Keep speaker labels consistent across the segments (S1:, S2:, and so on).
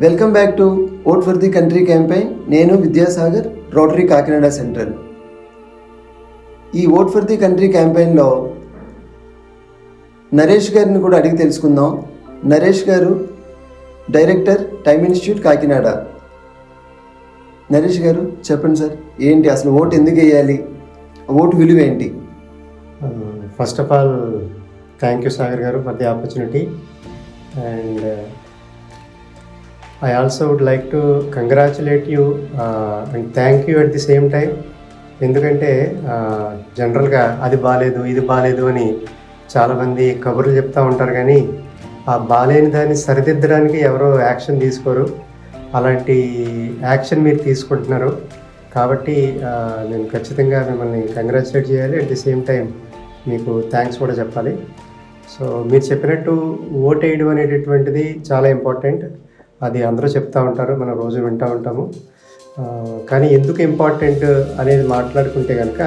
S1: Welcome back to vote for the country campaign. నేను Vidyasagar, Rotary Kakinada Central. ఈ vote for the country క్యాంపెయిన్లో నరేష్ గారిని కూడా అడిగి తెలుసుకుందాం. నరేష్ గారు director, time institute, Kakinada. Naresh గారు చెప్పండి సార్, ఏంటి అసలు ఓటు ఎందుకు వేయాలి, ఓటు విలువ ఏంటి?
S2: First of all thank you Sagar గారు for the opportunity, and I also would like to congratulate you and thank you at the same time. ఎందుకంటే జనరల్గా అది బాగాలేదు ఇది బాగాలేదు అని చాలామంది కబుర్లు చెప్తూ ఉంటారు, కానీ ఆ బాగాలేని దాన్ని సరిదిద్దడానికి ఎవరో యాక్షన్ తీసుకోరు. అలాంటి యాక్షన్ మీరు తీసుకుంటున్నారు కాబట్టి నేను ఖచ్చితంగా మిమ్మల్ని కంగ్రాచులేట్ చేయాలి. అట్ ది సేమ్ టైం మీకు థ్యాంక్స్ కూడా చెప్పాలి. సో మీరు చెప్పినట్టు ఓట్ వేయడం అనేటటువంటిది చాలా ఇంపార్టెంట్. అది అందరూ చెప్తూ ఉంటారు, మనం రోజు వింటూ ఉంటాము. కానీ ఎందుకు ఇంపార్టెంట్ అనేది మాట్లాడుకుంటే కనుక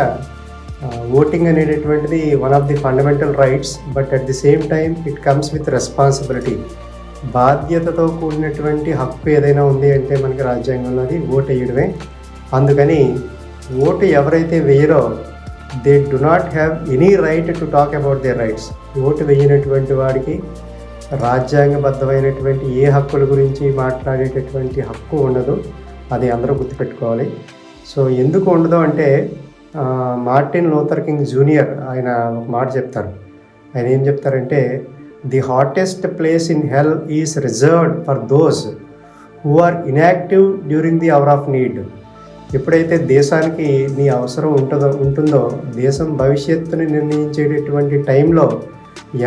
S2: ఓటింగ్ అనేటటువంటిది one of the fundamental rights, but at the same time it comes with responsibility. బాధ్యతతో కూడినటువంటి హక్కు ఏదైనా ఉంది అంటే మనకి రాజ్యాంగంలో అది ఓటు వేయడమే. అందుకని ఓటు ఎవరైతే వేయరో they do not have any right to talk about there rights. Vote వేయనటువంటి వాడికి రాజ్యాంగబద్ధమైనటువంటి ఏ హక్కుల గురించి మాట్లాడేటటువంటి హక్కు ఉండదు. అది అందరూ గుర్తుపెట్టుకోవాలి. సో ఎందుకు ఉండదు అంటే మార్టిన్ లూథర్ కింగ్ జూనియర్ ఆయన ఒక మాట చెప్తారు. ఆయన ఏం చెప్తారంటే, the hottest place in hell is reserved for those who are inactive during the hour of need. ఎప్పుడైతే దేశానికి నీ అవసరం ఉంటుందో దేశం భవిష్యత్తుని నిర్ణయించేటటువంటి టైంలో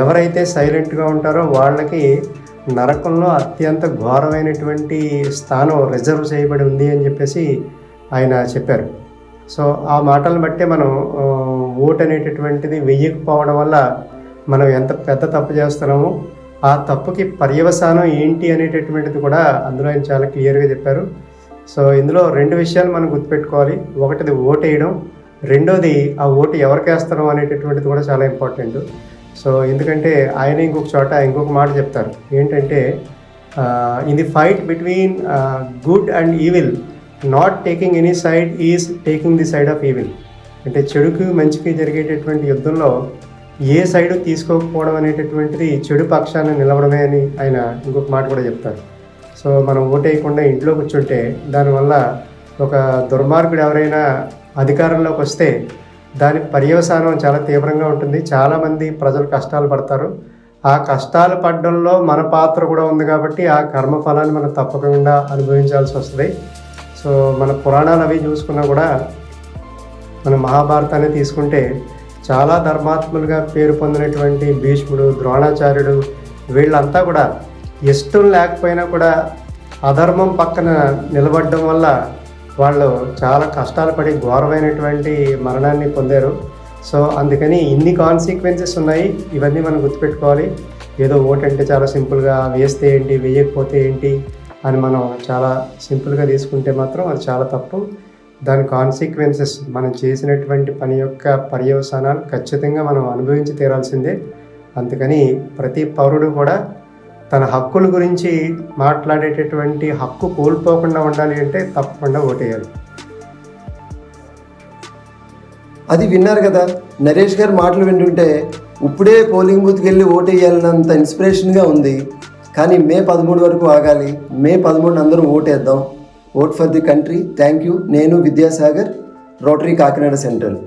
S2: ఎవరైతే సైలెంట్గా ఉంటారో వాళ్ళకి నరకంలో అత్యంత ఘోరమైనటువంటి స్థానం రిజర్వ్ చేయబడి ఉంది అని చెప్పేసి ఆయన చెప్పారు. సో ఆ మాటలను బట్టే మనం ఓటు అనేటటువంటిది వెయ్యకపోవడం వల్ల మనం ఎంత పెద్ద తప్పు చేస్తున్నామో ఆ తప్పుకి పర్యవసానం ఏంటి అనేటటువంటిది కూడా అందులో ఆయన చాలా క్లియర్గా చెప్పారు. సో ఇందులో రెండు విషయాలు మనం గుర్తుపెట్టుకోవాలి. ఒకటిది ఓటు వేయడం, రెండోది ఆ ఓటు ఎవరికి వేస్తున్నాం అనేటటువంటిది కూడా చాలా ఇంపార్టెంట్. సో ఎందుకంటే ఆయన ఇంకొక చోట ఇంకొక మాట చెప్తారు ఏంటంటే, in the fight between good and evil not taking any side is taking the side of evil. అంటే చెడుకు మంచికి జరిగేటటువంటి యుద్ధంలో ఏ సైడు తీసుకోకపోవడం అనేటటువంటిది చెడు పక్షాన్ని నిలవడమే అని ఆయన ఇంకొక మాట కూడా చెప్తారు. సో మనం ఓటు వేయకుండా ఇంట్లో కూర్చుంటే దానివల్ల ఒక దుర్మార్గుడు ఎవరైనా అధికారంలోకి వస్తే దాని పర్యవసానం చాలా తీవ్రంగా ఉంటుంది. చాలామంది ప్రజలు కష్టాలు పడతారు. ఆ కష్టాలు పడడంలో మన పాత్ర కూడా ఉంది కాబట్టి ఆ కర్మఫలాన్ని మనం తప్పకుండా అనుభవించాల్సి వస్తుంది. సో మన పురాణాలు అవి చూసుకున్నా కూడా మన మహాభారతాన్ని తీసుకుంటే చాలా ధర్మాత్ములుగా పేరు పొందినటువంటి భీష్ముడు, ద్రోణాచార్యుడు వీళ్ళంతా కూడా ఇష్టం లేకపోయినా కూడా అధర్మం పక్కన నిలబడడం వల్ల వాళ్ళు చాలా కష్టాలు పడి ఘోరమైనటువంటి మరణాన్ని పొందారు. సో అందుకని ఇన్ని కాన్సిక్వెన్సెస్ ఉన్నాయి. ఇవన్నీ మనం గుర్తుపెట్టుకోవాలి. ఏదో ఓటు అంటే చాలా సింపుల్గా వేస్తే ఏంటి వేయకపోతే ఏంటి అని మనం చాలా సింపుల్గా తీసుకుంటే మాత్రం అది చాలా తప్పు. దాని కాన్సిక్వెన్సెస్ మనం చేసినటువంటి పని యొక్క పర్యవసానాలు ఖచ్చితంగా మనం అనుభవించి తీరాల్సిందే. అందుకని ప్రతి పౌరుడు కూడా తన హక్కుల గురించి మాట్లాడేటటువంటి హక్కు కోల్పోకుండా ఉండాలి అంటే తప్పకుండా ఓటేయాలి.
S1: అది విన్నారు కదా, నరేష్ గారి మాటలు వింటుంటే ఇప్పుడే పోలింగ్ బూత్కి వెళ్ళి ఓటేయాలన్నంత ఇన్స్పిరేషన్గా ఉంది. కానీ మే 13 వరకు ఆగాలి. మే 13 అందరూ ఓటేద్దాం. Vote for the country. Thank you. నేను విద్యాసాగర్, రోటరీ కాకినాడ సెంట్రల్.